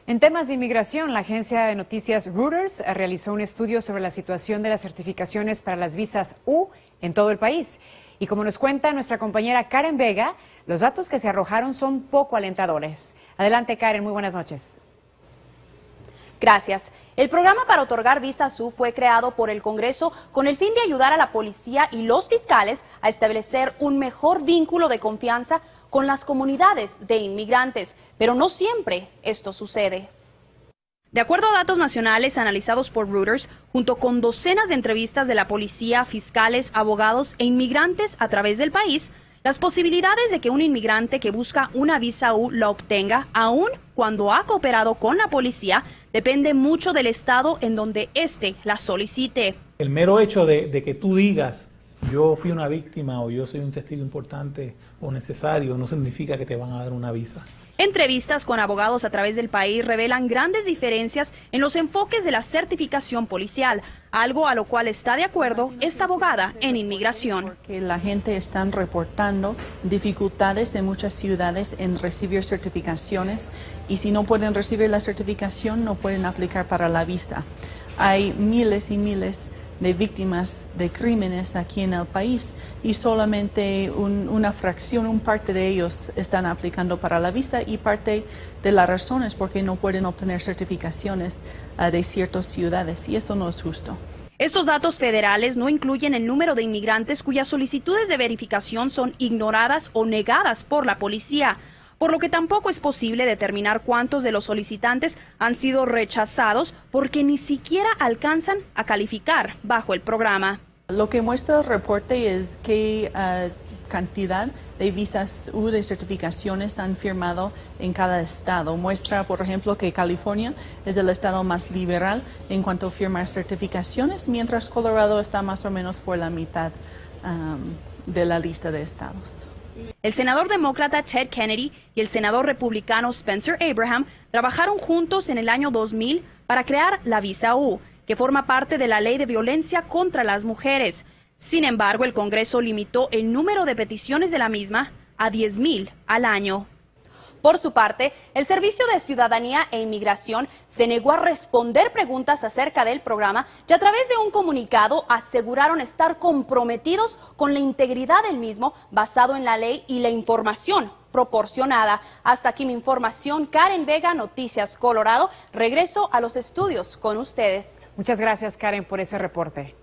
En temas de inmigración, la agencia de noticias Reuters realizó un estudio sobre la situación de las certificaciones para las visas U en todo el país. Y como nos cuenta nuestra compañera Karen Vega, los datos que se arrojaron son poco alentadores. Adelante, Karen, muy buenas noches. Gracias. El programa para otorgar visas U fue creado por el Congreso con el fin de ayudar a la policía y los fiscales a establecer un mejor vínculo de confianza con las comunidades de inmigrantes, pero no siempre esto sucede. De acuerdo a datos nacionales analizados por Reuters, junto con docenas de entrevistas de la policía, fiscales, abogados e inmigrantes a través del país, las posibilidades de que un inmigrante que busca una visa U la obtenga, aun cuando ha cooperado con la policía, depende mucho del estado en donde éste la solicite. El mero hecho de que tú digas, yo fui una víctima o yo soy un testigo importante o necesario, no significa que te van a dar una visa. Entrevistas con abogados a través del país revelan grandes diferencias en los enfoques de la certificación policial, algo a lo cual está de acuerdo esta abogada en inmigración. Porque la gente está reportando dificultades en muchas ciudades en recibir certificaciones y si no pueden recibir la certificación no pueden aplicar para la visa. Hay miles y miles de víctimas de crímenes aquí en el país y solamente una fracción, un parte de ellos están aplicando para la visa y parte de la razón es porque no pueden obtener certificaciones de ciertas ciudades y eso no es justo. Estos datos federales no incluyen el número de inmigrantes cuyas solicitudes de verificación son ignoradas o negadas por la policía, por lo que tampoco es posible determinar cuántos de los solicitantes han sido rechazados porque ni siquiera alcanzan a calificar bajo el programa. Lo que muestra el reporte es qué cantidad de visas U de certificaciones han firmado en cada estado. Muestra, por ejemplo, que California es el estado más liberal en cuanto a firmar certificaciones, mientras Colorado está más o menos por la mitad de la lista de estados. El senador demócrata Ted Kennedy y el senador republicano Spencer Abraham trabajaron juntos en el año 2000 para crear la visa U, que forma parte de la ley de violencia contra las mujeres. Sin embargo, el Congreso limitó el número de peticiones de la misma a 10,000 al año. Por su parte, el Servicio de Ciudadanía e Inmigración se negó a responder preguntas acerca del programa y a través de un comunicado aseguraron estar comprometidos con la integridad del mismo basado en la ley y la información proporcionada. Hasta aquí mi información. Karen Vega, Noticias Colorado. Regreso a los estudios con ustedes. Muchas gracias, Karen, por ese reporte.